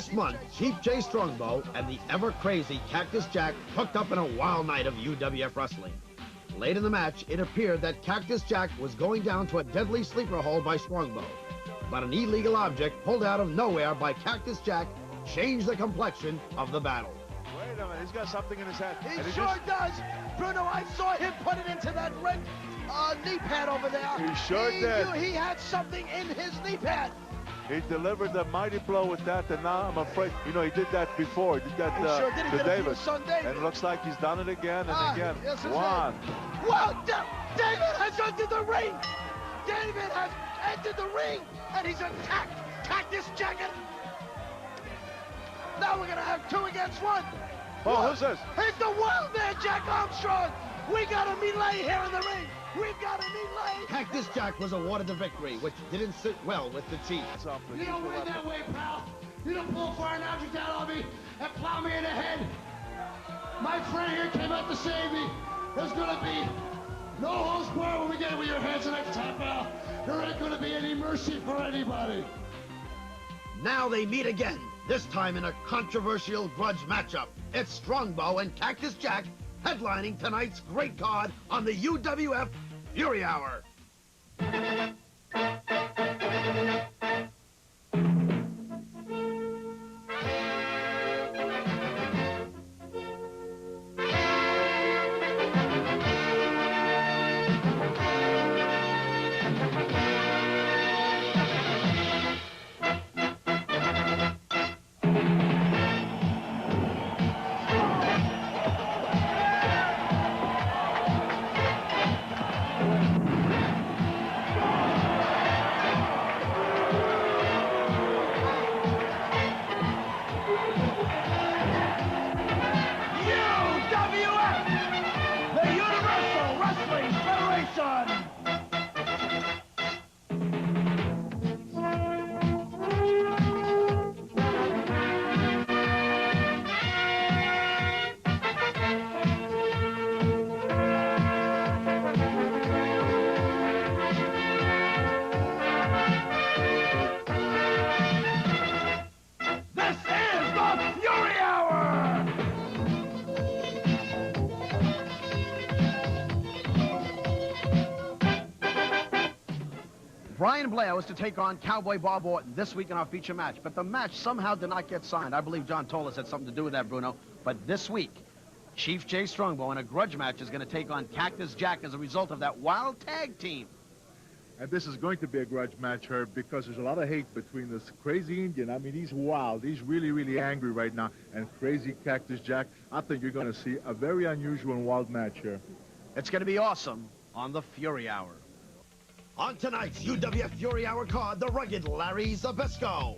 Last month, Chief J. Strongbow and the ever-crazy Cactus Jack hooked up in a wild night of UWF wrestling. Late in the match, it appeared that Cactus Jack was going down to a deadly sleeper hold by Strongbow. But an illegal object pulled out of nowhere by Cactus Jack changed the complexion of the battle. Wait a minute, he's got something in his head. He sure does. Bruno, I saw him put it into that red knee pad over there. He sure did. He had something in his knee pad. He delivered the mighty blow with that, and now I'm afraid, you know, he did that before. He did that sure did. He to did David. Son David. And it looks like he's done it again and again. Yes, One. Well, David has entered the ring. David has entered the ring, and he's attacked Cactus Jack. Now we're going to have 2 against 1. Oh, who's this? It's the wild man, Jack Armstrong. We got a melee here in the ring. We've got a melee. Cactus Jack was awarded the victory, which didn't sit well with the Chief. You don't win that way, pal. You don't pull a foreign object out on me and plow me in the head. My friend here came out to save me. There's going to be no holds barred when we get with your hands next time, pal. There ain't going to be any mercy for anybody. Now they meet again, this time in a controversial grudge matchup. It's Strongbow and Cactus Jack headlining tonight's great card on the UWF Fury Hour. Brian Blair was to take on Cowboy Bob Orton this week in our feature match, but the match somehow did not get signed. I believe John Tolis had something to do with that, Bruno. But this week, Chief J. Strongbow in a grudge match is going to take on Cactus Jack as a result of that wild tag team. And this is going to be a grudge match, Herb, because there's a lot of hate between this crazy Indian. I mean, he's wild. He's really, really angry right now. And crazy Cactus Jack. I think you're going to see a very unusual and wild match here. It's going to be awesome on the Fury Hour. On tonight's UWF Fury Hour card, the rugged Larry Zybysko.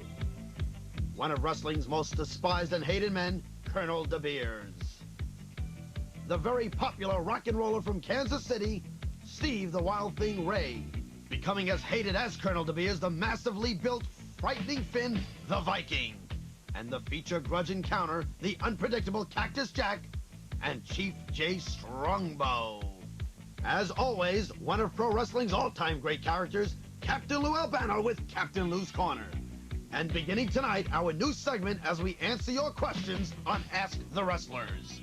One of wrestling's most despised and hated men, Colonel DeBeers. The very popular rock and roller from Kansas City, Steve the Wild Thing Ray. Becoming as hated as Colonel DeBeers, the massively built, frightening Finn, the Viking. And the feature grudge encounter, the unpredictable Cactus Jack and Chief J. Strongbow. As always, one of pro wrestling's all-time great characters, Captain Lou Albano with Captain Lou's Corner. And beginning tonight, our new segment as we answer your questions on Ask the Wrestlers.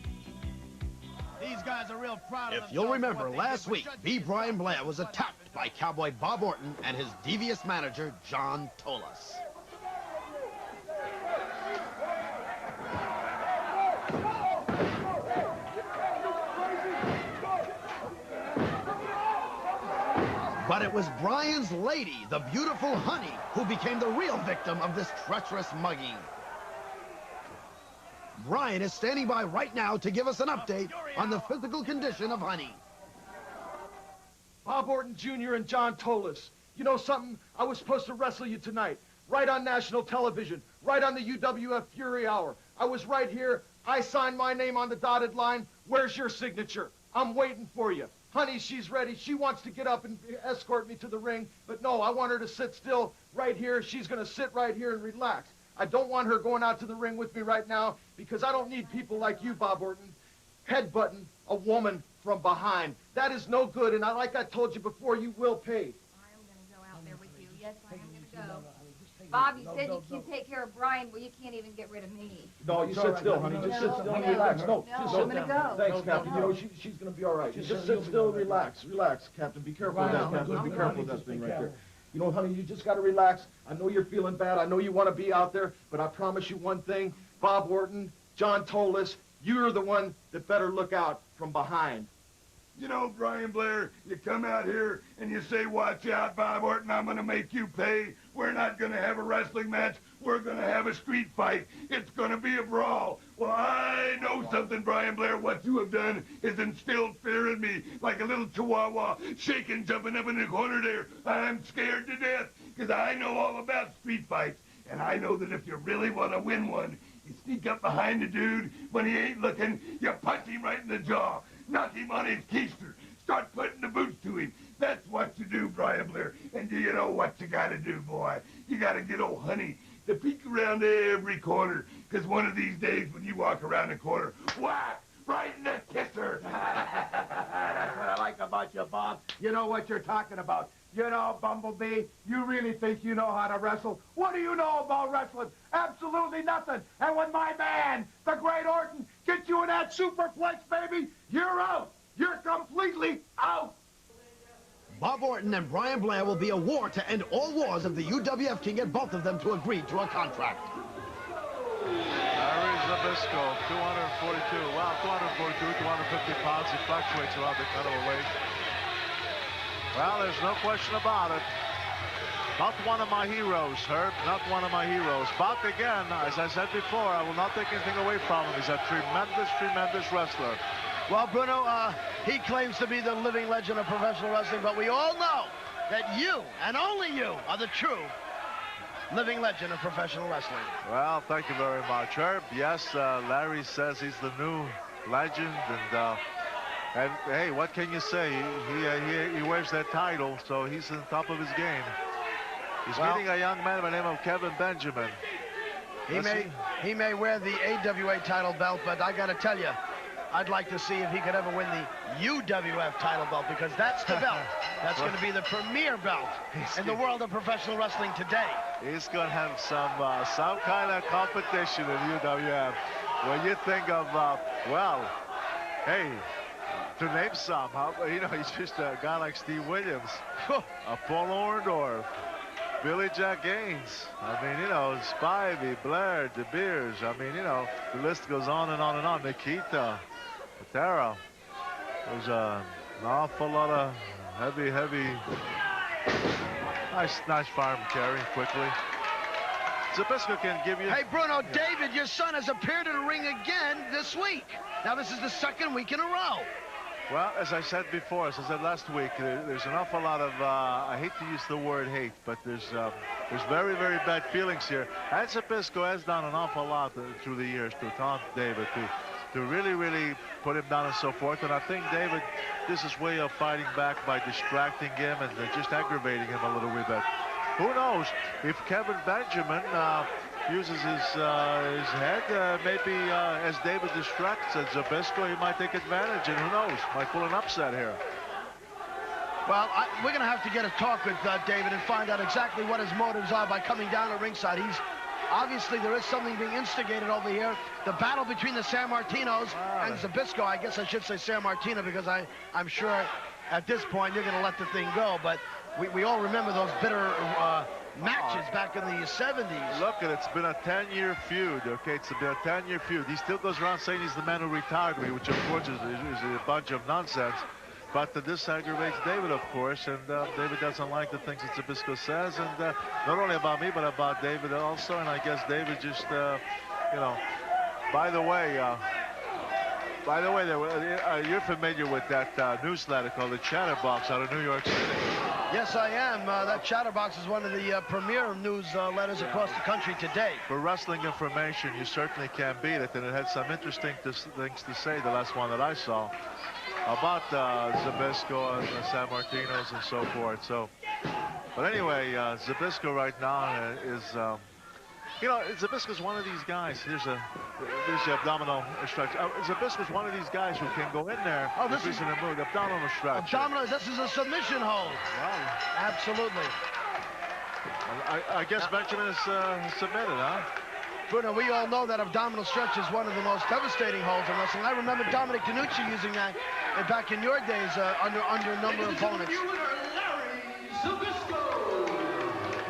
These guys are real proud of If you'll remember, last week, B. Brian Blair was attacked by Cowboy Bob Orton and his devious manager, John Tolis. But it was Brian's lady, the beautiful Honey, who became the real victim of this treacherous mugging. Brian is standing by right now to give us an update on the physical condition of Honey. Bob Orton Jr. and John Tolis. You know something? I was supposed to wrestle you tonight. Right on national television. Right on the UWF Fury Hour. I was right here. I signed my name on the dotted line. Where's your signature? I'm waiting for you. Honey, she's ready. She wants to get up and escort me to the ring. But no, I want her to sit still right here. She's going to sit right here and relax. I don't want her going out to the ring with me right now because I don't need people like you, Bob Orton, headbutting a woman from behind. That is no good, and like I told you before, you will pay. I am going to go out there with you. Yes, I am going to go. Bob, you said you can take care of Brian, well, you can't even get rid of me. No, you sit still, honey. Just sit still and relax. No, I'm gonna go. Thanks, Captain. You know, she's gonna be all right. Just sit still, relax, Captain. Be careful of that, Captain. Be careful of that thing right there. You know, honey, you just gotta relax. I know you're feeling bad. I know you want to be out there, but I promise you one thing. Bob Orton, John Tolis, you're the one that better look out from behind. You know, Brian Blair, you come out here and you say, watch out, Bob Orton, I'm going to make you pay. We're not going to have a wrestling match. We're going to have a street fight. It's going to be a brawl. Well, I know something, Brian Blair. What you have done is instilled fear in me like a little chihuahua shaking, jumping up in the corner there. I'm scared to death because I know all about street fights. And I know that if you really want to win one, you sneak up behind the dude when he ain't looking, you punch him right in the jaw. Knock him on his keister. Start putting the boots to him. That's what you do, Brian Blair. And do you know what you gotta do, boy? You gotta get old honey to peek around every corner. Because one of these days when you walk around the corner, whack! Right in the kisser. That's what I like about you, Bob. You know what you're talking about. You know, Bumblebee, you really think you know how to wrestle? What do you know about wrestling? Absolutely nothing. And when my man, the great Orton, gets you in that superplex, baby, you're out. You're completely out. Bob Orton and Brian Blair will be a war to end all wars if the UWF can get both of them to agree to a contract. Larry Zybysko, 242. Wow, 242, 250 pounds. He fluctuates around the cut of a weight. Well, there's no question about it. Not one of my heroes, Herb. Not one of my heroes. But again, as I said before, I will not take anything away from him. He's a tremendous, tremendous wrestler. Well, Bruno, he claims to be the living legend of professional wrestling, but we all know that you, and only you, are the true living legend of professional wrestling. Well, thank you very much, Herb. Yes, Larry says he's the new legend, and hey, what can you say? He wears that title, so he's on top of his game. He's meeting a young man by the name of Kevin Benjamin. He may wear the AWA title belt, but I got to tell you, I'd like to see if he could ever win the UWF title belt, because that's the belt. That's going to be the premier belt in the world of professional wrestling today. He's going to have some kind of competition in UWF. When you think of, well, hey, to name some, you know, he's just a guy like Steve Williams, Paul Orndorff, Billy Jack Gaines. I mean, you know, Spivey, Blair, DeBeers. I mean, you know, the list goes on and on and on. Nikita, Patera. There's an awful lot of heavy. Nice farm carry quickly. Zybysko can give you... Hey, Bruno, David, your son has appeared in the ring again this week. Now, this is the second week in a row. Well, as I said before, as I said last week, there's an awful lot of, I hate to use the word hate, but there's very, very bad feelings here. And Zybysko has done an awful lot through the years to taunt David, to really put him down and so forth. And I think David, this is way of fighting back by distracting him and just aggravating him a little bit. Who knows if Kevin Benjamin uses his head, maybe as David distracts Zybysko, he might take advantage, and who knows, might pull an upset here. Well, we're going to have to get a talk with David and find out exactly what his motives are by coming down to ringside. Obviously, there is something being instigated over here. The battle between the Sammartinos and Zybysko. I guess I should say Sammartino, because I'm sure at this point you're going to let the thing go, but we all remember those bitter matches back in the 70s. Look, it's been a 10-year feud, okay? It's been a 10-year feud. He still goes around saying he's the man who retired me, which, of course, is a bunch of nonsense. But this aggravates David, of course, and David doesn't like the things that Zybysko says, and not only about me, but about David also, and I guess David just, you know, by the way, you're familiar with that newsletter called the Chatterbox out of New York City. Yes, I am. That Chatterbox is one of the premier newsletters across the country today. For wrestling information, you certainly can't beat it, and it had some interesting things to say, the last one that I saw, about Zybysko and the Sammartinos and so forth. So, but anyway, Zybysko right now is, you know, Zybysko's one of these guys. There's the abdominal stretch. Zybysko's one of these guys who can go in there. Oh, this is an abdominal stretch. Abdominal. This is a submission hold. Wow. Absolutely. I guess Benjamin is submitted, huh? Bruno, we all know that abdominal stretch is one of the most devastating holds in wrestling. I remember Dominic DeNucci using that back in your days under a number of opponents.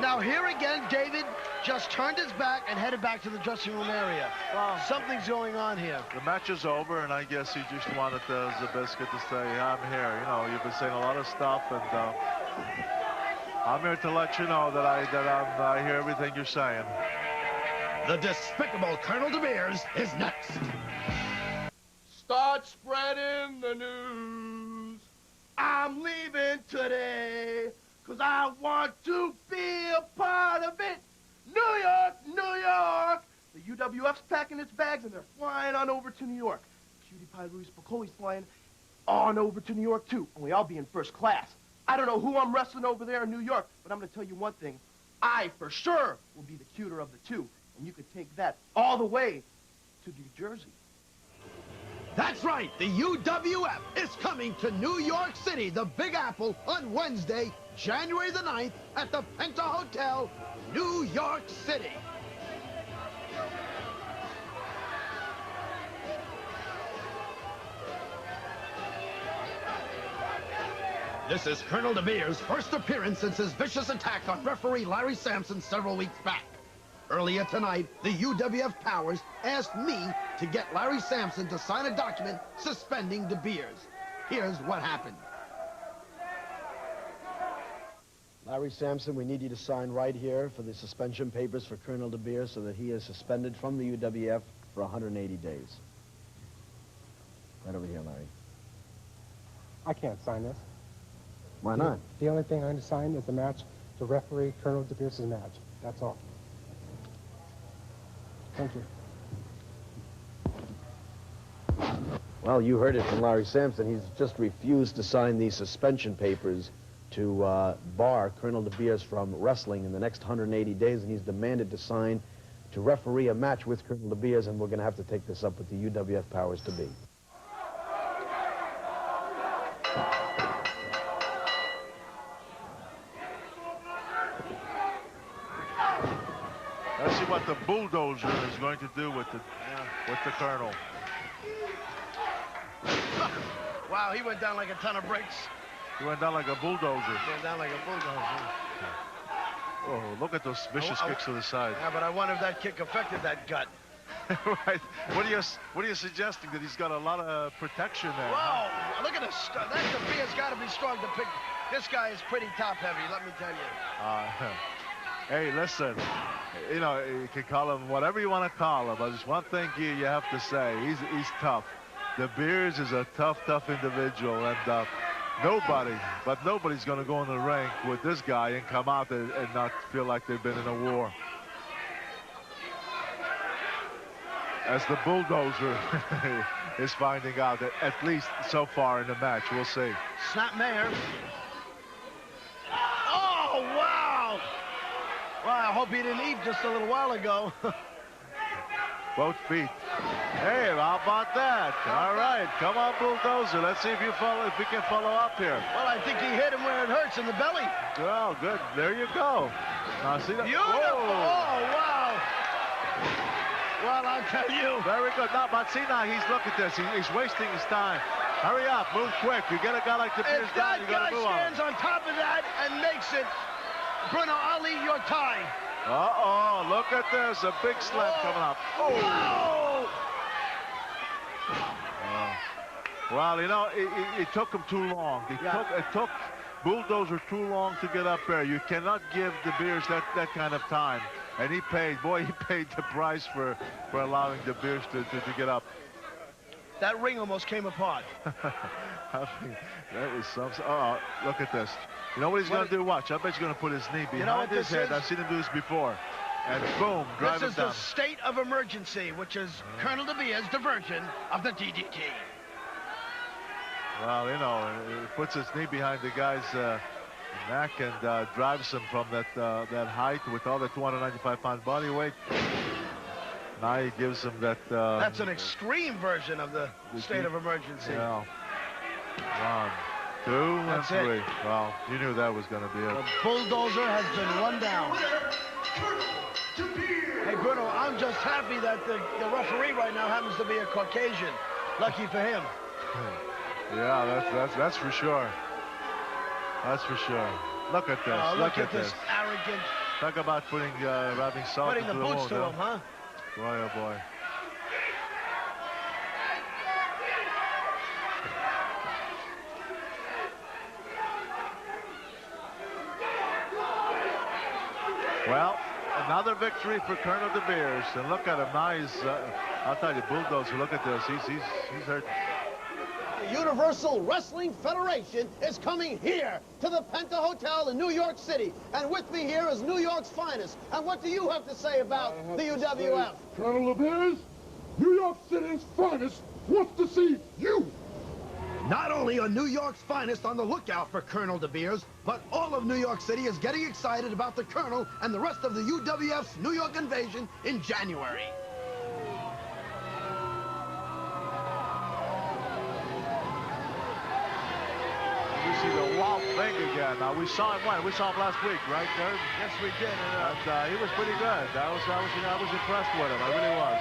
Now here again, David just turned his back and headed back to the dressing room area. Well, something's going on here. The match is over, and I guess he just wanted Zybysko to say, I'm here. You know, you've been saying a lot of stuff, and I'm here to let you know that I hear everything you're saying. The despicable Colonel DeBeers is next. Start spreading the news. I'm leaving today, 'cause I want to be a part of it. New York, New York. The UWF's packing its bags and they're flying on over to New York. Cutie Pie Louie Spicolli's flying on over to New York too, and we all be in first class. I don't know who I'm wrestling over there in New York, but I'm going to tell you one thing. I, for sure, will be the cuter of the two, and you could take that all the way to New Jersey. That's right, the UWF is coming to New York City, the Big Apple, on Wednesday, January the 9th, at the Penta Hotel, New York City. This is Colonel DeBeers' first appearance since his vicious attack on referee Larry Sampson several weeks back. Earlier tonight, the UWF powers asked me to get Larry Sampson to sign a document suspending DeBeers. Here's what happened. Larry Sampson, we need you to sign right here for the suspension papers for Colonel DeBeers so that he is suspended from the UWF for 180 days. Right over here, Larry. I can't sign this. Why not? The only thing I'm going to sign is the match to referee Colonel DeBeers' match. That's all. Thank you. Well, you heard it from Larry Sampson. He's just refused to sign these suspension papers to bar Colonel DeBeers from wrestling in the next 180 days, and he's demanded to sign to referee a match with Colonel DeBeers, and we're going to have to take this up with the UWF powers to be. Let's see what the Bulldozer is going to do with the Colonel. Wow, he went down like a ton of bricks. He went down like a bulldozer. He went down like a bulldozer. Oh, look at those vicious kicks to the side. Yeah, but I wonder if that kick affected that gut. Right. What are you suggesting? That he's got a lot of protection there? Whoa! Look at this. That DeBeers got to be strong to pick. This guy is pretty top heavy. Let me tell you. Hey, listen. You know, you can call him whatever you want to call him, but there's one thing you have to say. He's tough. DeBeers is a tough individual, and nobody's going to go in the ring with this guy and come out and not feel like they've been in a war. As the Bulldozer is finding out, that at least so far in the match. We'll see. Snap Mayer. Oh, wow! Well, I hope he didn't eat just a little while ago. Both feet. Hey, how about that? All right, come on, Bulldozer. Let's see if we can follow up here. Well, I think he hit him where it hurts, in the belly. Well, good. There you go. Now see that? Beautiful! Oh, wow! Well, I'll tell you. Very good. Now, but see now, look at this. He's wasting his time. Hurry up, move quick. You get a guy like DeBeers down, you got to move on. If that guy stands on top of that and makes it, Bruno, I'll eat your time. Uh-oh, look at this. A big slam coming up. Oh! Well, you know, it took him too long. It took Bulldozer too long to get up there. You cannot give DeBeers that kind of time. And he paid the price for allowing DeBeers to get up. That ring almost came apart. I mean, that was something. Oh, look at this. You know what he's going to do? Watch. I bet he's going to put his knee behind his head. I've seen him do this before. And boom, drive him down. This is the state of emergency, which is Colonel DeBeers, the virgin of the DDT. Well, you know, he puts his knee behind the guy's neck and drives him from that height with all the 295-pound body weight. Now he gives him that... That's an extreme version of the state of emergency. Yeah. Wow. 2 and 3. Well, you knew that was going to be it. The Bulldozer has been run down. Hey, Bruno, I'm just happy that the referee right now happens to be a Caucasian. Lucky for him. Yeah, that's for sure. That's for sure. Look at this. Look at this arrogant. Talk about rubbing salt Putting into the boots wound, to him, huh? Boy, oh boy. Well, another victory for Colonel DeBeers. And look at him now. I'll tell you, Bulldozer, look at this. He's hurt. The Universal Wrestling Federation is coming here to the Penta Hotel in New York City. And with me here is New York's finest. And what do you have to say about the UWF? Colonel DeBeers, New York City's finest wants to see you. Not only are New York's finest on the lookout for Colonel DeBeers, but all of New York City is getting excited about the Colonel and the rest of the UWF's New York invasion in January. You see the wild thing again. Now we saw him when? We saw him last week, right, Dirk? Yes, we did. And he was pretty good. I was impressed with him. I really was.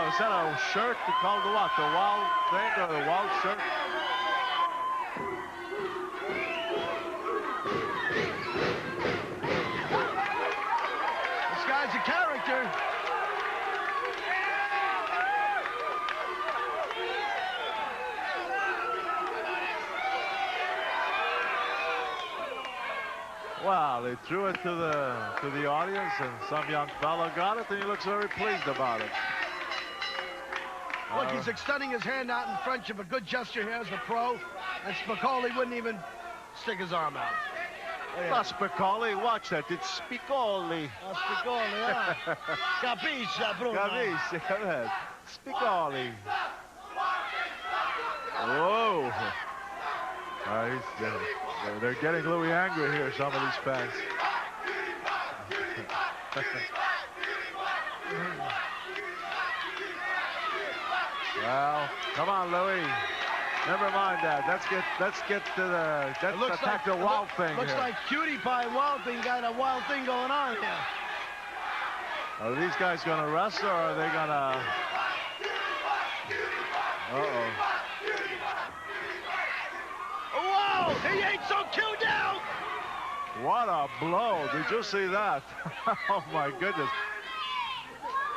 Is that a shirt called the what? The wild thing or the wild shirt? This guy's a character. Well, they threw it to the audience, and some young fellow got it, and he looks very pleased about it. Look, he's extending his hand out in French of a good gesture here as a pro, and Spicolli wouldn't even stick his arm out. Not Spicolli, watch that. It's Spicolli. Spicolli, yeah. Capisce, Bruno. Capisce, Spicolli. Whoa. They're getting Louie angry here, some of these fans. Well, come on, Louie. Never mind that. Let's get to the attack the wild thing. Looks here. like Cutie Pie and Wild Thing got a wild thing going on here. Are these guys gonna wrestle, or are they gonna? Uh-oh. Whoa! He ain't so cute now. What a blow! Did you see that? Oh my goodness.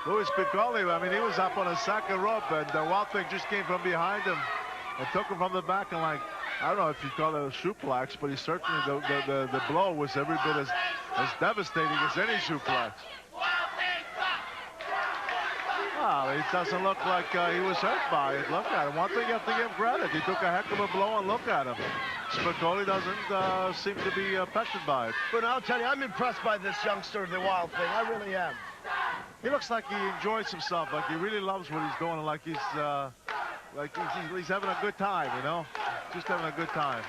Louie Spicolli, I mean, he was up on a second rope, and the Wild Thing just came from behind him and took him from the back, and like, I don't know if you call it a suplex, but he certainly, the blow was every bit as devastating as any suplex. Well, it doesn't look like he was hurt by it. Look at him. One thing you have to give him credit. He took a heck of a blow, and look at him. Spicolli doesn't seem to be affected by it. But I'll tell you, I'm impressed by this youngster, the Wild Thing. I really am. He looks like he enjoys himself, like he really loves what he's doing, like he's having a good time, you know? Just having a good time.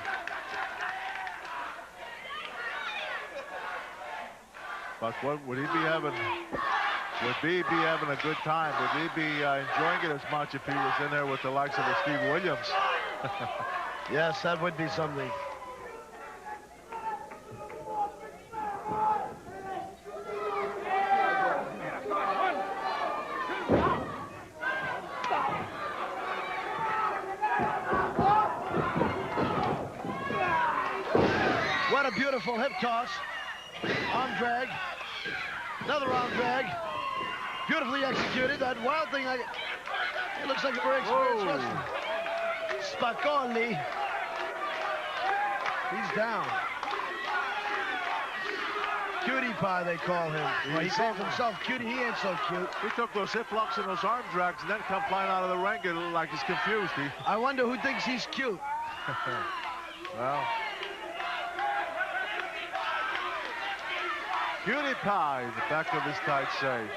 But what would he be having? Would he be having a good time? Would he be enjoying it as much if he was in there with the likes of Steve Williams? Yes, that would be something. What a beautiful hip toss. Arm drag. Another arm drag. Beautifully executed. That wild thing, it looks like a very experienced wrestler. Spicolli. He's down. Cutie pie, they call him. Well, he calls himself cutie. He ain't so cute. He took those hip locks and those arm drags and then come flying out of the ring and like he's confused. I wonder who thinks he's cute. Well, cutie pie, the back of his tight save.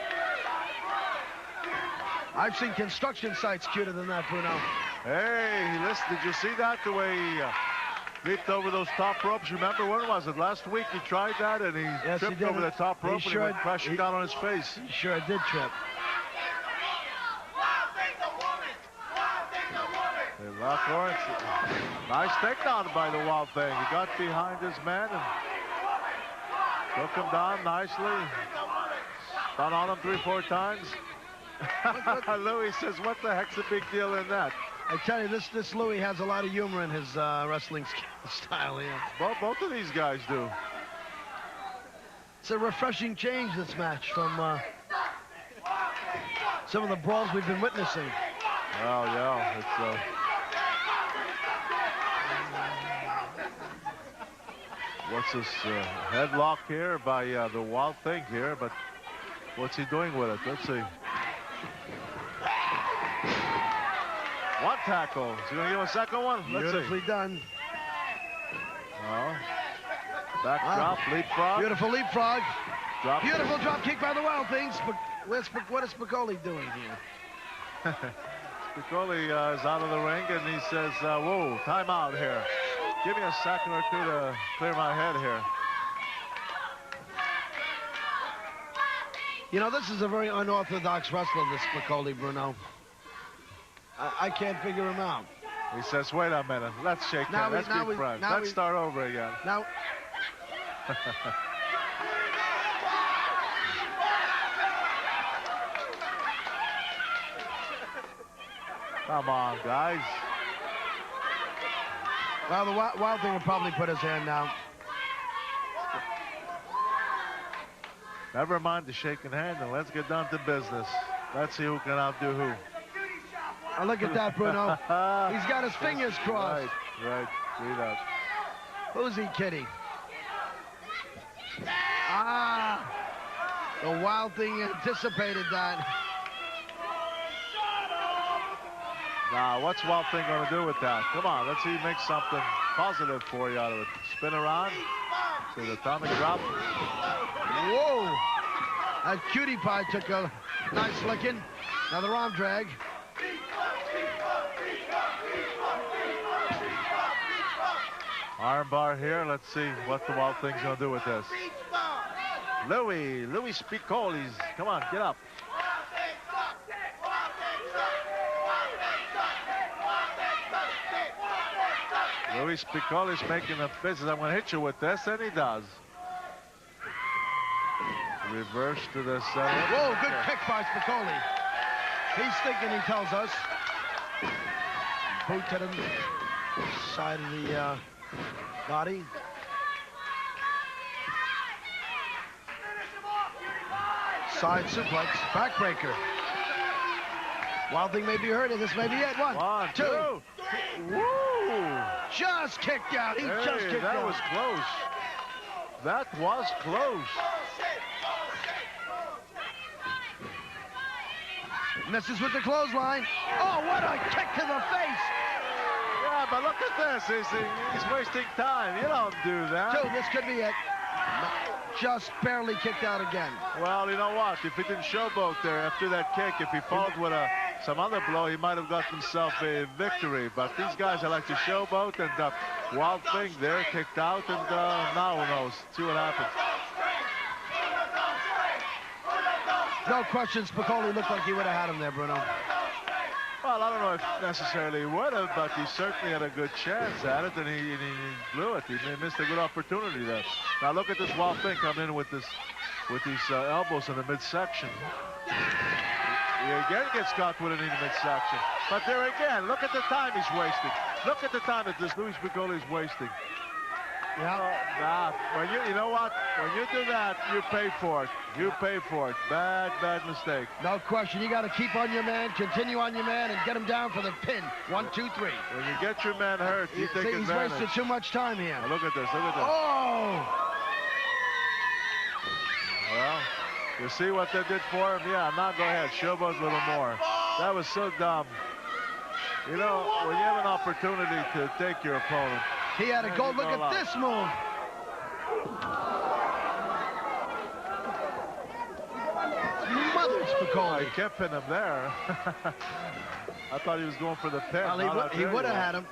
I've seen construction sites cuter than that, Bruno. Hey, listen, did you see that? The way he leaped over those top ropes. Remember, when was it? Last week he tried that and he tripped over the top rope and he went crashing down on his face. He sure did trip. Hey, Lawrence, nice takedown by the Wild Thing. He got behind his man and took him down nicely. Spun on him 3-4 times. Louie says, what the heck's the big deal in that? I tell you, this Louie has a lot of humor in his wrestling style here. Both of these guys do. It's a refreshing change, this match, from some of the brawls we've been witnessing. Oh, yeah. It's, what's this headlock here by the Wild Thing here, but what's he doing with it? Let's see. One tackle. Is he going to give a second one? Let's Beautifully see. done. Oh. Back drop, leapfrog. Beautiful leapfrog. Drop. Beautiful drop kick by the Wild Things. What is Spicolli doing here? Spicolli is out of the ring and he says, whoa, time out here. Give me a second or two to clear my head here. You know, this is a very unorthodox wrestler, this Spicolli, Bruno. I can't figure him out. He says, wait a minute, let's shake hands, let's be friends. Let's start over again. Now, come on, guys. Well, the Wild Thing will probably put his hand down. Never mind the shaking hand, and let's get down to business. Let's see who can outdo who. Oh, look at that, Bruno. He's got his fingers crossed. Right. See that. Who's he kidding? Ah, the Wild Thing anticipated that. Now, what's Wild Thing going to do with that? Come on, let's see he makes something positive for you out of it. Spin around. See the atomic drop. Whoa! That cutie pie took a nice licking. Another arm drag. Arm bar here. Let's see what the Wild Thing's going to do with this. Louie Spicolli's. Come on, get up. Louie Spicolli's making a business. I'm going to hit you with this, and he does. Reverse to the center. Whoa, good kick by Spicolli. He's thinking, he tells us. Boot to the side of the body. Side suplex, backbreaker. Wild Thing may be hurting. This may be it. One, two. Woo! Just kicked out. He just kicked out. That was close. That was close. Misses with the clothesline. Oh, what a kick to the face. Yeah, but look at this. He's wasting time. You don't do that. Two, this could be it. Just barely kicked out again. Well, you know what? If he didn't showboat there after that kick, if he followed with some other blow, he might have got himself a victory. But these guys, I like to showboat, and Wild Thing there kicked out, and now who knows? See what happens. No question, Spicolli looked like he would have had him there, Bruno. Well, I don't know if necessarily he would have, but he certainly had a good chance at it, and he blew it. He missed a good opportunity there. Now look at this Wild Thing coming in with these elbows in the midsection. He again gets caught with it in the midsection. But there again, look at the time he's wasting. Look at the time that this Louie Spicolli is wasting. Nah, you know what? When you do that, you pay for it. You pay for it. Bad mistake. No question. You got to keep on your man, continue on your man, and get him down for the pin. 1, 2, 3. When you get your man hurt, you take advantage. He's wasted too much time here. Now look at this. Look at this. Oh! Well, you see what they did for him? Yeah, now go ahead. Showboat a little more. That was so dumb. You know, when you have an opportunity to take your opponent. He had to go. Look at this move. Mother Spicolli. He kept pinning him there. I thought he was going for the pin. Well, he would have had him.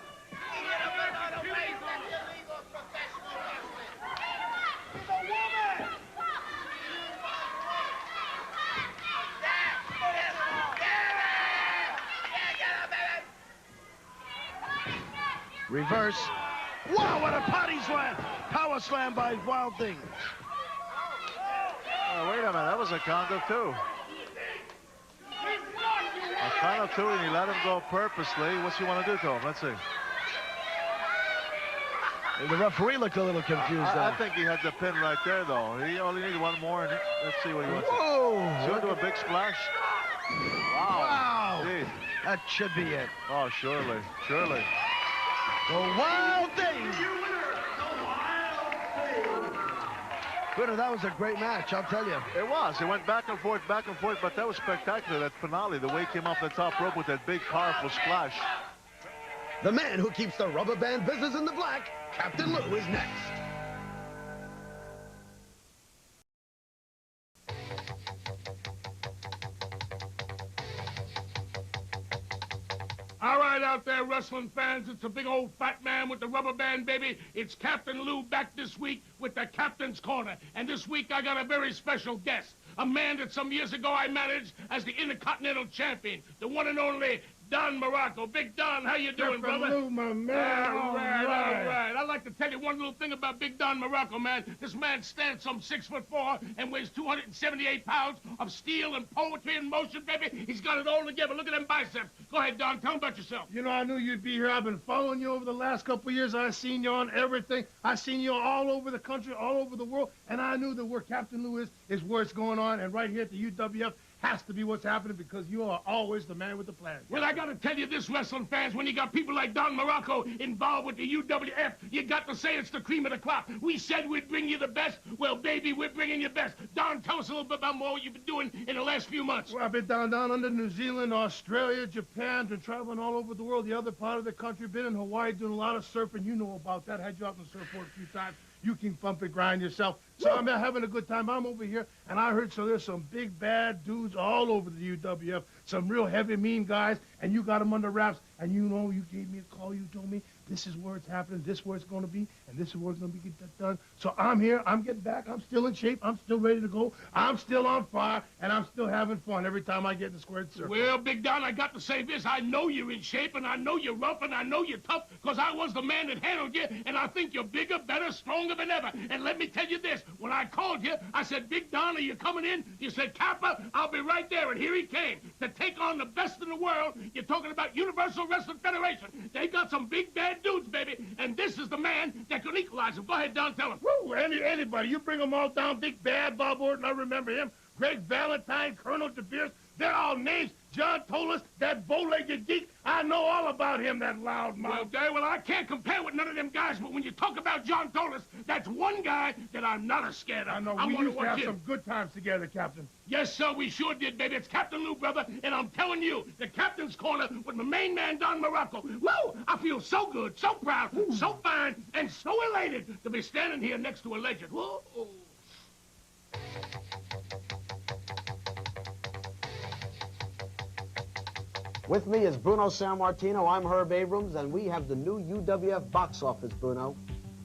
Reverse. Wow, what a potty slam. Power slam by Wild Thing. Oh, wait a minute. That was a counter, too. A counter, too, and he let him go purposely. What's he want to do to him? Let's see. The referee looked a little confused there. I think he had the pin right there, though. He only needed one more, and let's see what he wants to do. Whoa! He's going to do a big splash. Wow. Jeez. That should be it. Oh, surely. Surely. The Wild Thing. Bruno, that was a great match, I'll tell you. It was. It went back and forth, but that was spectacular, that finale, the way he came off the top rope with that big, powerful splash. The man who keeps the rubber band business in the black, Captain Lou, is next. All right, out there, wrestling fans, it's a big old fat man with the rubber band, baby. It's Captain Lou back this week with the Captain's Corner. And this week I got a very special guest, a man that some years ago I managed as the Intercontinental Champion, the one and only Don Muraco. Big Don, how you doing, brother? Lou, my man. All right. I'd like to tell you one little thing about Big Don Muraco, man. This man stands some 6'4" and weighs 278 pounds of steel and poetry in motion, baby. He's got it all together. Look at them biceps. Go ahead, Don. Tell him about yourself. You know, I knew you'd be here. I've been following you over the last couple of years. I've seen you on everything. I've seen you all over the country, all over the world, and I knew that where Captain Lou is where it's going on, and right here at the UWF has to be what's happening because you are always the man with the plan. Well, I got to tell you this, wrestling fans, when you got people like Don Muraco involved with the UWF, you got to say it's the cream of the crop. We said we'd bring you the best. Well, baby, we're bringing you best. Don, tell us a little bit about more what you've been doing in the last few months. Well, I've been down under New Zealand, Australia, Japan, been traveling all over the world, the other part of the country, been in Hawaii doing a lot of surfing. You know about that. Had you out on the surfboard a few times. You can bump and grind yourself. So I'm having a good time. I'm over here, and I heard so there's some big, bad dudes all over the UWF, some real heavy, mean guys, and you got them under wraps, and you know you gave me a call. You told me this is where it's happening, this is where it's going to be, and this is where it's going to be get done. So I'm here. I'm getting back. I'm still in shape. I'm still ready to go. I'm still on fire, and I'm still having fun every time I get in the squared circle. Well, Big Don, I got to say this. I know you're in shape, and I know you're rough, and I know you're tough, because I was the man that handled you, and I think you're bigger, better, stronger than ever. And let me tell you this. When I called you, I said, Big Don, are you coming in? You said, Kappa, I'll be right there. And here he came to take on the best in the world. You're talking about Universal Wrestling Federation. They got some big, bad dudes, baby. And this is the man that could equalize them. Go ahead, Don, tell him. Woo, anybody. You bring them all down. Big Bad, Bob Orton, I remember him. Greg Valentine, Colonel DeBeers. They're all names. John Tolis, that bow-legged geek. I know all about him, that loud mouth. Well, I can't compare with none of them guys, but when you talk about John Tolis, that's one guy that I'm not as scared of. I know. We used to have some good times together, Captain. Yes, sir, we sure did, baby. It's Captain Lou, brother, and I'm telling you, the Captain's Corner with my main man, Don Muraco. Woo! I feel so good, so proud, so fine, and so elated to be standing here next to a legend. Whoa! With me is Bruno Sammartino. I'm Herb Abrams, and we have the new UWF box office, Bruno.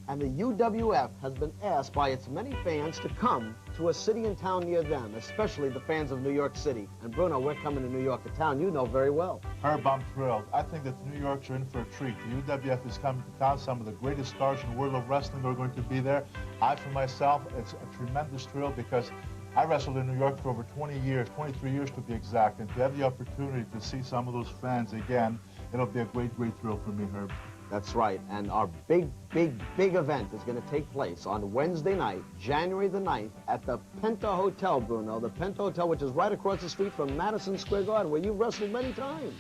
And the UWF has been asked by its many fans to come to a city and town near them, especially the fans of New York City. And Bruno, we're coming to New York, a town you know very well. Herb, I'm thrilled. I think that the New Yorkers are in for a treat. The UWF is coming to town. Some of the greatest stars in the world of wrestling are going to be there. I, for myself, it's a tremendous thrill because I wrestled in New York for over 20 years, 23 years to be exact, and to have the opportunity to see some of those fans again, it'll be a great, great thrill for me, Herb. That's right, and our big event is going to take place on Wednesday night, January the 9th, at the Penta Hotel, Bruno. The Penta Hotel, which is right across the street from Madison Square Garden, where you've wrestled many times.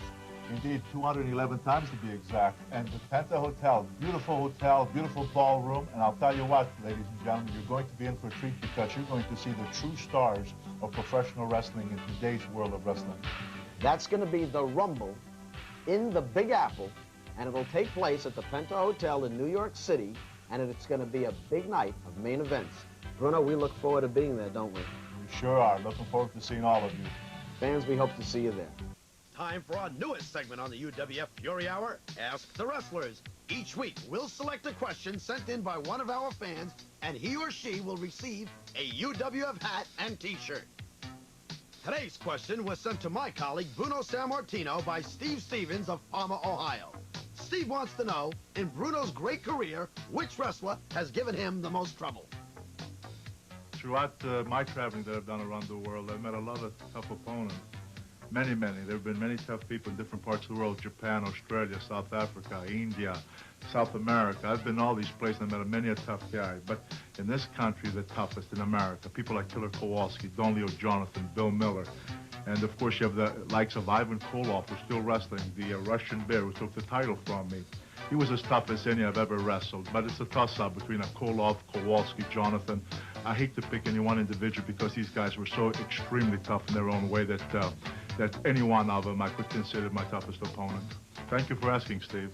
Indeed, 211 times to be exact. And the Penta Hotel, beautiful ballroom. And I'll tell you what, ladies and gentlemen, you're going to be in for a treat because you're going to see the true stars of professional wrestling in today's world of wrestling. That's going to be the Rumble in the Big Apple, and it'll take place at the Penta Hotel in New York City, and it's going to be a big night of main events. Bruno, we look forward to being there, don't we? We sure are. Looking forward to seeing all of you. Fans, we hope to see you there. Time for our newest segment on the UWF Fury Hour, Ask the Wrestlers. Each week, we'll select a question sent in by one of our fans, and he or she will receive a UWF hat and T-shirt. Today's question was sent to my colleague, Bruno Sammartino, by Steve Stevens of Parma, Ohio. Steve wants to know, in Bruno's great career, which wrestler has given him the most trouble? Throughout my traveling that I've done around the world, I've met a lot of tough opponents. Many. There have been many tough people in different parts of the world: Japan, Australia, South Africa, India, South America. I've been all these places and met many a tough guy. But in this country, the toughest in America, people like Killer Kowalski, Don Leo Jonathan, Bill Miller. And of course, you have the likes of Ivan Koloff, who's still wrestling, the Russian Bear, who took the title from me. He was as tough as any I've ever wrestled, but it's a toss-up between a Koloff, Kowalski, Jonathan. I hate to pick any one individual because these guys were so extremely tough in their own way that any one of them I could consider my toughest opponent. Thank you for asking, Steve.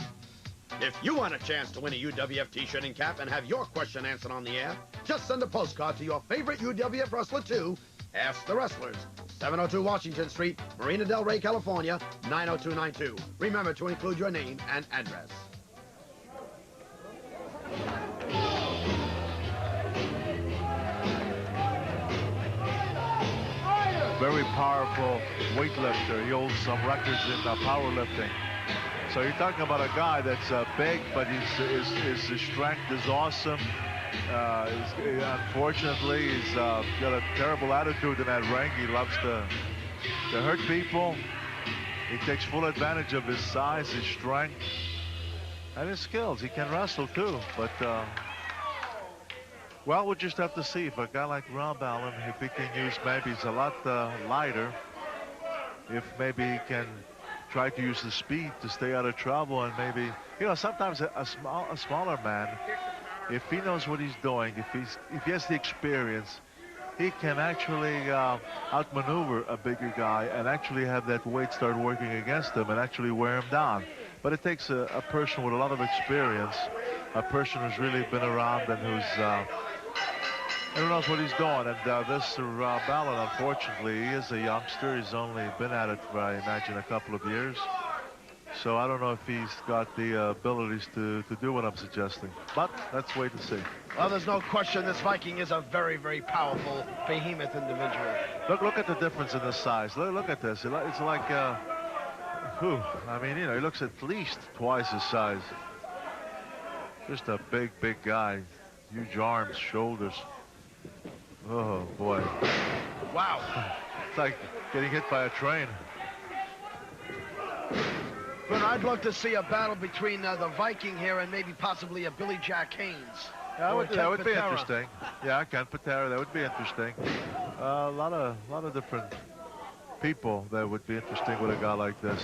If you want a chance to win a UWF T-shirt and cap and have your question answered on the air, just send a postcard to your favorite UWF wrestler to Ask the Wrestlers, 702 Washington Street, Marina Del Rey, California, 90292. Remember to include your name and address. Very powerful weightlifter. He holds some records in powerlifting. So you're talking about a guy that's big, but his strength is awesome. Unfortunately, he's got a terrible attitude in that ring. He loves to hurt people. He takes full advantage of his size, his strength, and his skills. He can wrestle too, but well, we'll just have to see if a guy like Rob Allen, if he can use, maybe he's a lot lighter, if maybe he can try to use the speed to stay out of trouble, and maybe, you know, sometimes a smaller man, if he knows what he's doing, if he has the experience, he can actually outmaneuver a bigger guy and actually have that weight start working against him and actually wear him down. But it takes a person with a lot of experience, a person who's really been around and who knows what he's doing. And this Rob Allen, unfortunately, he is a youngster. He's only been at it for, I imagine, a couple of years. So I don't know if he's got the abilities to do what I'm suggesting. But let's wait and see. Well, there's no question this Viking is a very, very powerful, behemoth individual. Look at the difference in the size. Look at this. It's like, I mean, you know, he looks at least twice his size. Just a big guy. Huge arms, shoulders. Oh, boy. Wow. It's like getting hit by a train. But I'd love to see a battle between the Viking here and maybe possibly a Billy Jack Haynes. Yeah, that would be interesting. Yeah, Ken Patera, that would be interesting. A lot of different people that would be interesting with a guy like this.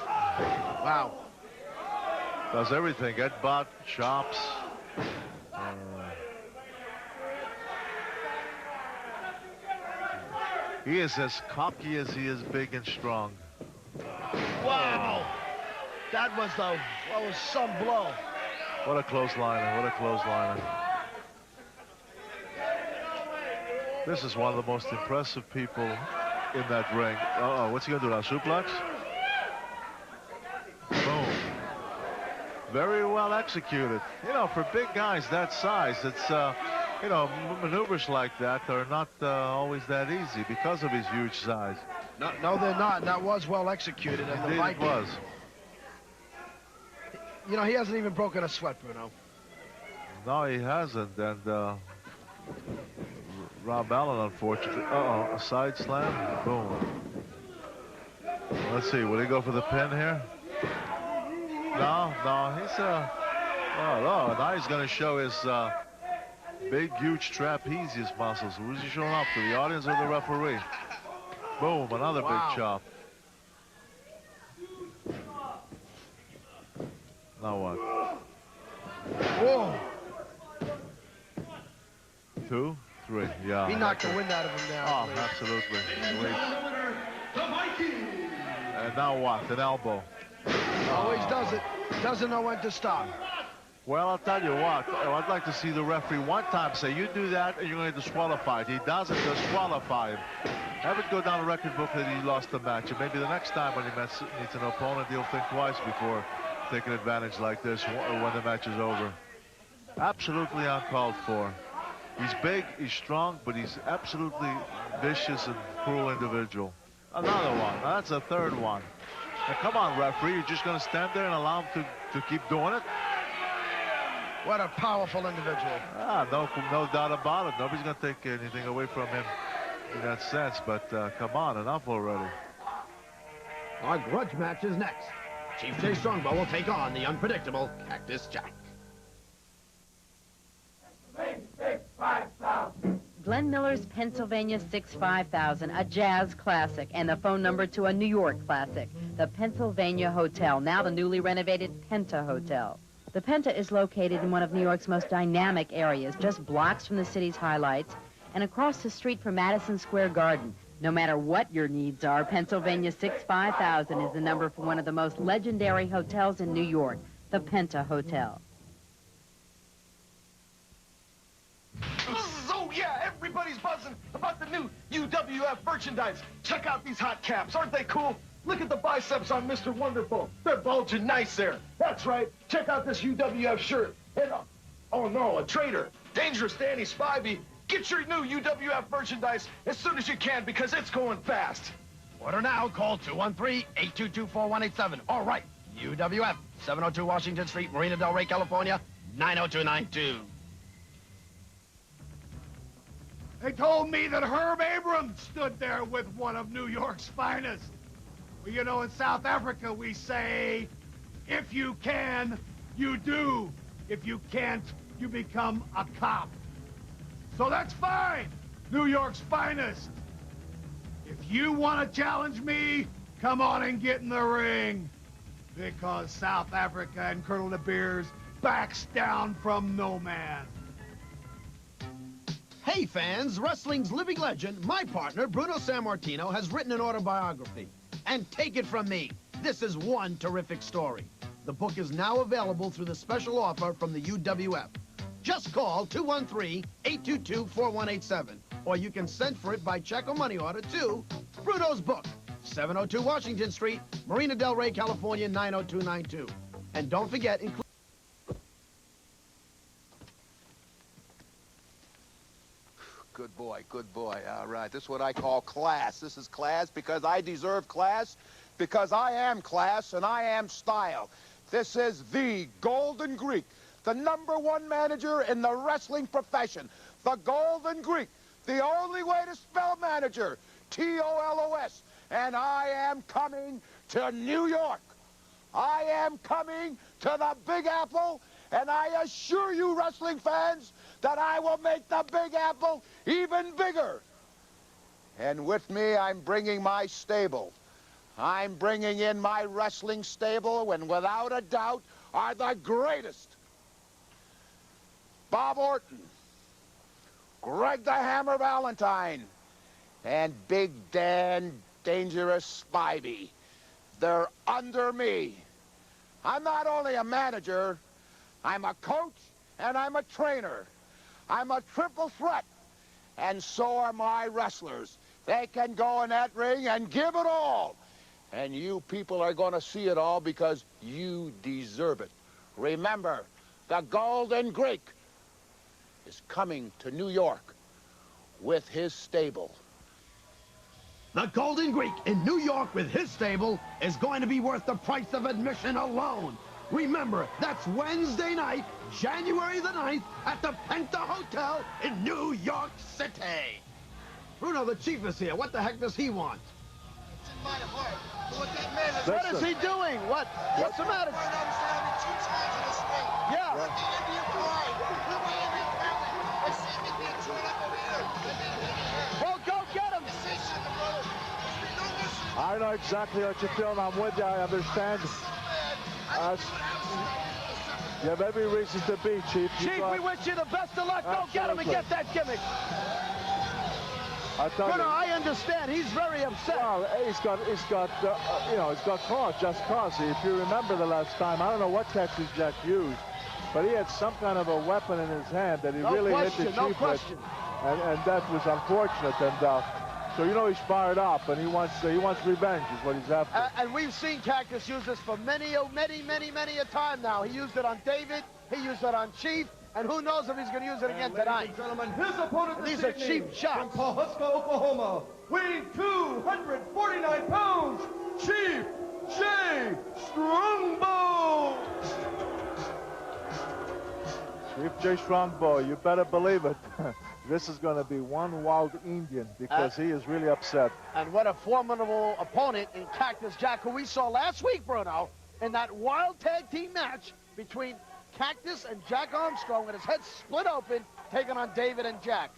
Wow. Does everything. Headbutt, chops. He is as cocky as he is big and strong. Wow. That was some blow. What a clothesliner, what a clothesliner. This is one of the most impressive people in that ring. Uh-oh, what's he gonna do now, suplex? Boom. Very well executed. You know, for big guys that size, it's, you know, maneuvers like that are not always that easy because of his huge size. No, they're not. That was well executed. And indeed, it was. You know, he hasn't even broken a sweat, Bruno. No, he hasn't. And Rob Allen, unfortunately. Uh-oh, a side slam. Boom. Let's see, will he go for the pin here? No, he's oh, now he's going to show his big, huge trapezius muscles. Who's he showing up to, the audience or the referee? Boom, another big chop. Now what? Whoa. 2, 3, yeah. He knocked the wind out of him now. Oh, absolutely. And now what? An elbow. Always does it. Doesn't know when to stop. Well, I'll tell you what. I'd like to see the referee one time say, you do that and you're going to disqualify it. He doesn't disqualify him. Have it go down the record book that he lost the match. And maybe the next time when he meets an opponent, he'll think twice before taking advantage like this when the match is over. Absolutely uncalled for. He's big, he's strong, but he's absolutely vicious and cruel individual. Another one. Now that's a third one. Now come on, referee. You're just going to stand there and allow him to keep doing it? What a powerful individual. No doubt about it. Nobody's going to take anything away from him in that sense. But come on, enough already. Our grudge match is next. Chief J. Strongbow will take on the unpredictable Cactus Jack. Glenn Miller's Pennsylvania 65000, a jazz classic, and the phone number to a New York classic, the Pennsylvania Hotel, now the newly renovated Penta Hotel. The Penta is located in one of New York's most dynamic areas, just blocks from the city's highlights, and across the street from Madison Square Garden. No matter what your needs are, Pennsylvania 65000 is the number for one of the most legendary hotels in New York, the Penta Hotel. So, yeah, everybody's buzzing about the new UWF merchandise. Check out these hot caps. Aren't they cool? Look at the biceps on Mr. Wonderful. They're bulging nice there. That's right. Check out this UWF shirt. And, oh, no, a traitor. Dangerous Danny Spivey. Get your new UWF merchandise as soon as you can because it's going fast. Order now. Call 213-822-4187. All right. UWF, 702 Washington Street, Marina Del Rey, California, 90292. They told me that Herb Abrams stood there with one of New York's finest. Well, you know, in South Africa, we say, if you can, you do. If you can't, you become a cop. So that's fine, New York's finest. If you want to challenge me, come on and get in the ring. Because South Africa and Colonel DeBeers backs down from no man. Hey fans, wrestling's living legend, my partner, Bruno Sammartino, has written an autobiography. And take it from me, this is one terrific story. The book is now available through the special offer from the UWF. Just call 213-822-4187, or you can send for it by check or money order to Bruno's Book, 702 Washington Street, Marina Del Rey, California, 90292. And don't forget, Good boy. All right, this is what I call class. This is class because I deserve class, because I am class and I am style. This is the Golden Greek, the #1 manager in the wrestling profession. The Golden Greek, the only way to spell manager, T-O-L-O-S. And I am coming to New York. I am coming to the Big Apple, and I assure you, wrestling fans, that I will make the Big Apple even bigger. And with me, I'm bringing my stable. I'm bringing in my wrestling stable, and without a doubt, are the greatest. Bob Orton, Greg the Hammer Valentine, and Big Dan Dangerous Spivey. They're under me. I'm not only a manager, I'm a coach and I'm a trainer. I'm a triple threat, and so are my wrestlers. They can go in that ring and give it all. And you people are going to see it all because you deserve it. Remember, the Golden Greek is coming to New York with his stable. the Golden Greek in New York with his stable is going to be worth the price of admission alone. Remember, that's Wednesday night, January the 9th, at the Penta Hotel in New York City. Bruno, the chief is here. What the heck does he want? What is he doing? What? What's the matter? Yeah. Well, go get him. I know exactly what you're feeling. I'm with you. I understand. You have every reason to be, Chief. Chief, we wish you the best of luck. Go get him and get that gimmick. Bruno, I understand. He's very upset. Well, he's got cause, just cause. If you remember the last time, I don't know what Cactus Jack used, but he had some kind of a weapon in his hand that he really hit the Chief with. And that was unfortunate. And so you know he's fired up, and he wants revenge is what he's after. And we've seen Cactus use this for many a time now. He used it on David. He used it on Chief. And who knows if he's going to use it again tonight. Gentlemen, his opponent These are cheap shots. From Pawhuska, Oklahoma, weighing 249 pounds, Chief J. Strongbow. Chief J. Strongbow, you better believe it. This is going to be one wild Indian because he is really upset. And what a formidable opponent in Cactus Jack, who we saw last week, Bruno, in that wild tag team match between Cactus and Jack Armstrong with his head split open, taking on David and Jack.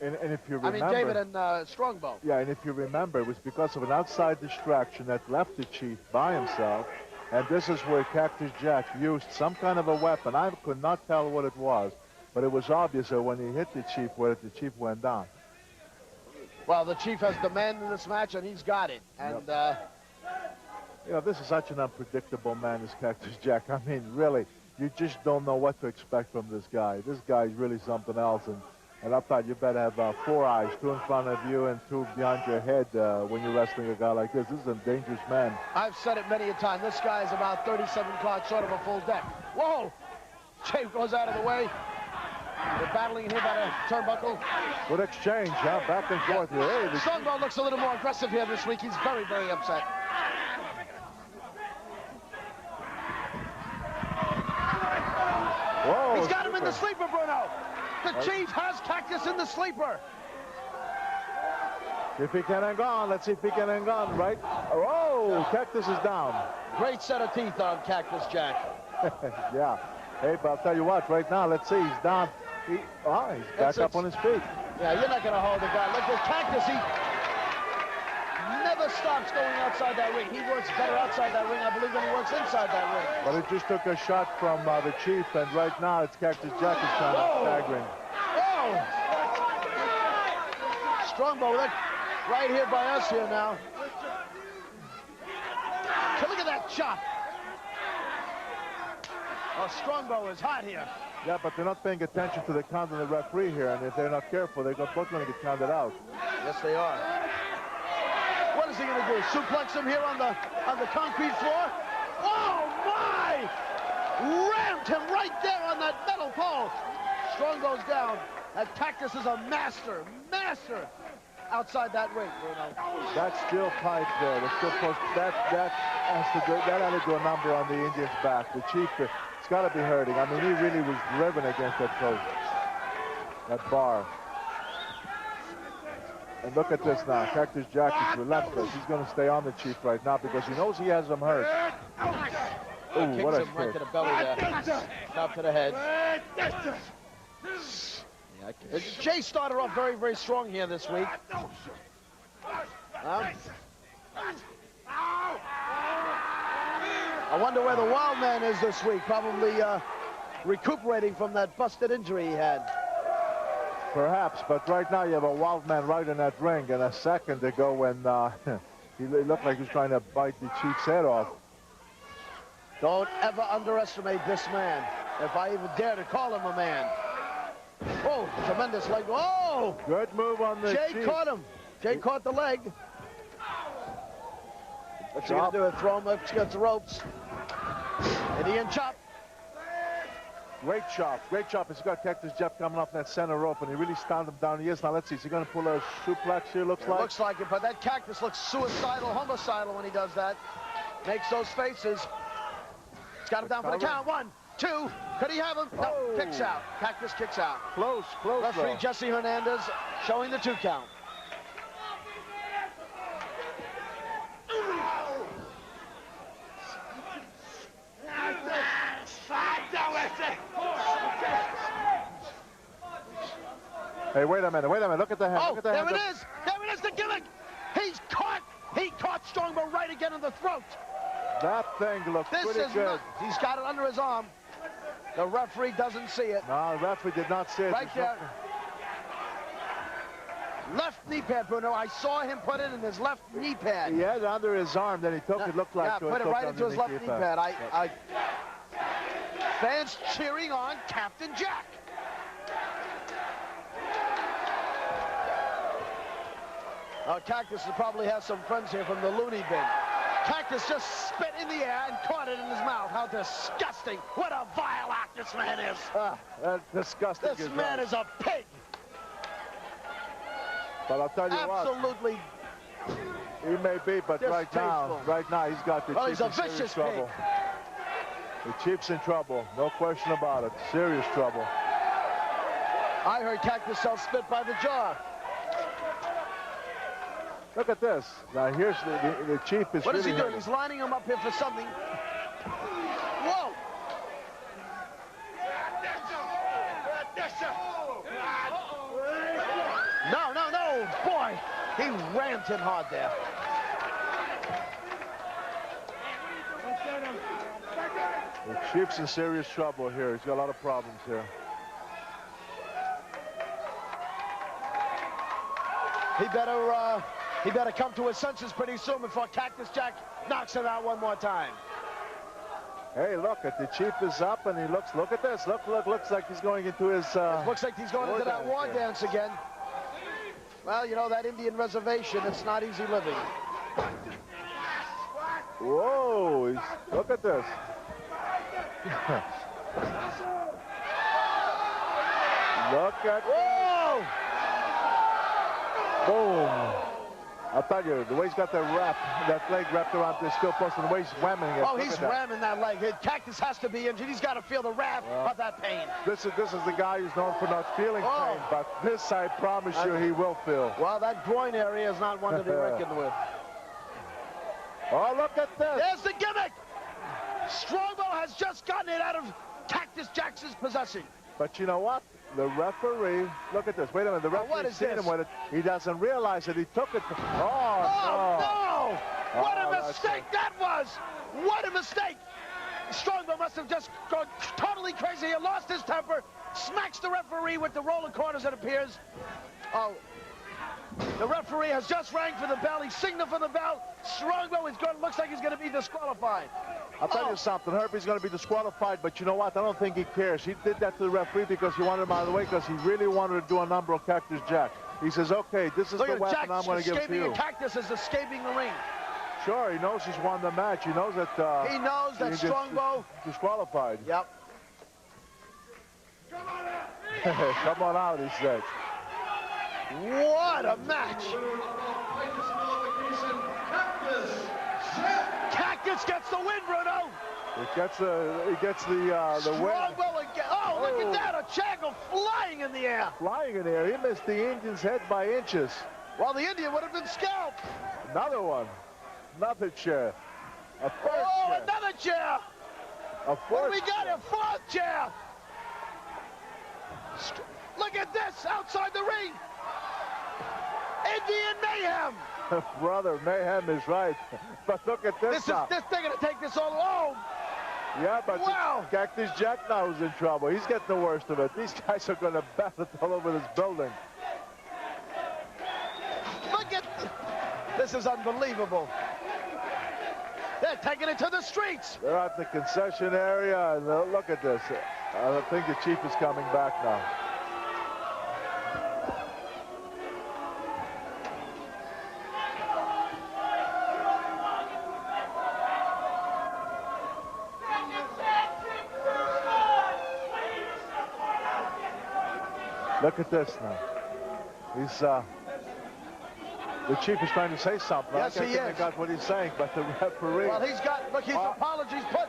And if you remember... I mean, David and Strongbow. Yeah, and if you remember, it was because of an outside distraction that left the Chief by himself. And this is where Cactus Jack used some kind of a weapon. I could not tell what it was, but it was obvious that when he hit the Chief, where the Chief went down. Well, the Chief has demanded this match, and he's got it. And, you know, this is such an unpredictable man, this Cactus Jack. I mean, really, you just don't know what to expect from this guy. This guy is really something else. And I thought you better have 4 eyes, 2 in front of you and 2 behind your head when you're wrestling a guy like this. This is a dangerous man. I've said it many a time. This guy is about 37 cards short of a full deck. Whoa! Jay goes out of the way. They're battling here by the turnbuckle. Good exchange, huh? Back and forth here. Hey, Strongbow looks a little more aggressive here this week. He's very, very upset. Whoa, he's got him in the sleeper, Bruno. The Chief has Cactus in the sleeper. If he can hang on, let's see if he can hang on, right? Oh, Cactus is down. Great set of teeth on Cactus Jack. Yeah. Hey, but I'll tell you what, right now, let's see, he's down. He's back up on his feet. Yeah, you're not going to hold the guy. Look at Cactus, he never stops going outside that ring. He works better outside that ring, I believe, than he works inside that ring. But it just took a shot from the Chief, and right now it's Cactus Jack is trying to tag ring. Oh! Strongbow, look, right here by us here now. Look at that chop. Oh, Strongbow is hot here. Yeah, but they're not paying attention to the count of the referee here, and if they're not careful, they're both going to get counted out. Yes, they are. What is he going to do? Suplex him here on the concrete floor? Oh, my! Rammed him right there on that metal pole. Strongbows down. That Cactus is a master outside that ring, Bruno. That's still tight there. That's still close. That had to do a number on the Indian's back. The Chief, it's got to be hurting. I mean, he really was driven against that post, that bar. And look at this now. Cactus Jack is relentless. He's going to stay on the Chief right now because he knows he has him hurt. Ooh, what a him right to the belly there. Top to the head. Jay started off very, very strong here this week. I wonder where the Wild Man is this week. Probably recuperating from that busted injury he had. Perhaps, but right now you have a Wild Man right in that ring, and a second ago when he looked like he was trying to bite the Chief's head off. Don't ever underestimate this man, if I even dare to call him a man. Oh, tremendous leg. Oh! Good move on the Jay Chief. caught him. Jay caught the leg. What's he going to do? Throw him up against the ropes. Indian chop. Great chop. Great chop. He's got Cactus Jack coming off that center rope, and he really stunned him down. He is. Now, let's see. Is he going to pull a suplex here, looks like? Looks like it, but that Cactus looks suicidal, homicidal when he does that. Makes those faces. He's got him down for the count. 1, 2. Could he have him? No. Kicks out. Cactus kicks out. Close. Referee though. Jesse Hernandez showing the 2 count. Hey, wait a minute. Look at the head. Oh, Look at the head. there it is. There it is, the gimmick. He's caught. He caught Strongbow right again in the throat. That thing looks pretty good. Nuts. He's got it under his arm. The referee doesn't see it. No, the referee did not see it. Right there. Left knee pad, Bruno. I saw him put it in his left knee pad. He had it under his arm, then he took it, looked like... Yeah, put it right into his left knee pad. Fans cheering on Captain Jack. Cactus probably has some friends here from the loony bin. Cactus just spit in the air and caught it in his mouth. How disgusting. What a vile act this man is. That's disgusting. This man is a pig. But I'll tell you Absolutely. what. He may be, but right now, he's got the Chiefs in serious trouble. The Chiefs in trouble. No question about it. Serious trouble. I heard Cactus self spit by the jar. Look at this. Now here's the Chief is. What is he doing? He's lining him up here for something. Whoa! No! Boy, he rammed him hard there. The Chief's in serious trouble here. He's got a lot of problems here. He better come to his senses pretty soon before Cactus Jack knocks him out one more time. Hey, look, the Chief is up and he looks, look at this. Looks like he's going into his... looks like he's going into that war dance again. Well, you know, that Indian reservation, it's not easy living. Whoa, look at this. Look at... Whoa! Boom. I'll tell you, the way he's got that leg wrapped around this steel post, and the way he's whamming it. Oh, he's ramming that leg. Cactus has to be injured. He's got to feel the wrap of that pain. This is the guy who's known for not feeling pain, but this, I promise you, he will feel. Well, that groin area is not one to be reckoned with. Oh, look at this. There's the gimmick. Strongbow has just gotten it out of Cactus Jack's possession. But you know what? The referee, look at this. Wait a minute. The referee's seen him with it. He doesn't realize that he took it. Oh, no! What a mistake that was! What a mistake! Strongbow must have just gone totally crazy. He lost his temper, smacks the referee with the roller corners, it appears. Oh, the referee has just rang for the bell. He signaled for the bell. Strongbow is going. Looks like he's going to be disqualified. I'll tell you something. Herbie's going to be disqualified, but you know what? I don't think he cares. He did that to the referee because he wanted him out of the way because he really wanted to do a number on Cactus Jack. He says, okay, this is the weapon I'm going to give to you. Cactus is escaping the ring. Sure, he knows he's won the match. He knows that... he knows that Strongbow... disqualified. Yep. Come on out, he said. What a match! Cactus gets the win, Bruno. He gets the win. Strongbow again. Oh, look at that! A chair go flying in the air. Flying in the air. He missed the Indian's head by inches. Well, the Indian would have been scalped. Another one. Another chair. A third chair. Another chair. A fourth. What do we got? A fourth chair. Look at this outside the ring. Indian mayhem. Brother, mayhem is right. But look at this now. They're going to take this all alone. Yeah, but Cactus Jack now is in trouble. He's getting the worst of it. These guys are going to battle all over this building. Look at this. Is unbelievable. They're taking it to the streets. They're at the concession area, and look at this. I think the Chief is coming back now. Look at this now. He's the Chief is trying to say something. Yes, he is. I got what he's saying, but the referee. Well, he's got. Look, his apologies put.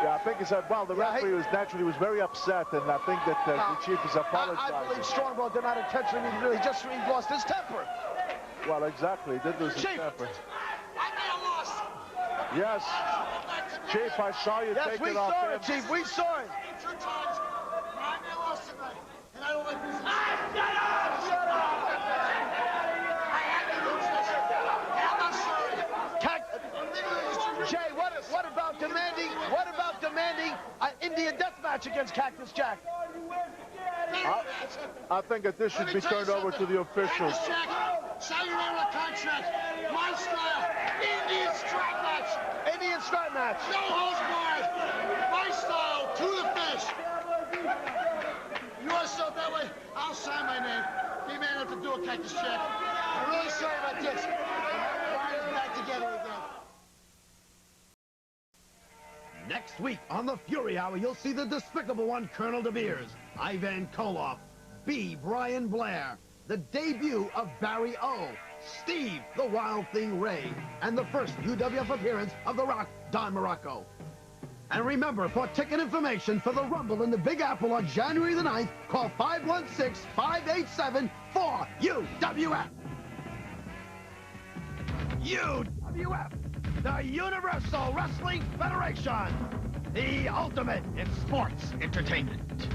Yeah, I think he said. Well, the referee was naturally very upset, and I think that the Chief is apologizing. I believe Strongbow did not intentionally do it. He lost his temper. Well, exactly. He did lose his temper. I may have lost. Yes, Chief, I saw you take it off him. Yes, we saw it, Chief. We saw it. 2 times. I may have lost tonight, and I don't like this. Indian death match against Cactus Jack. I think that this should be turned over to the officials. Cactus Jack, sign your name on a contract. My style, Indian strap match. Indian strap match. No holds barred. My style, to the finish. You want to start that way? I'll sign my name. Be man enough to do it, Cactus Jack. I'm really sorry about this. Brian's back together again. Next week on the Fury Hour, you'll see the despicable one, Colonel DeBeers, Ivan Koloff, B. Brian Blair, the debut of Barry O, Steve, the Wild Thing Ray, and the first UWF appearance of The Rock, Don Muraco. And remember, for ticket information for the Rumble in the Big Apple on January the 9th, call 516-587-4UWF. UWF, the Universal Wrestling Federation, the ultimate in sports entertainment.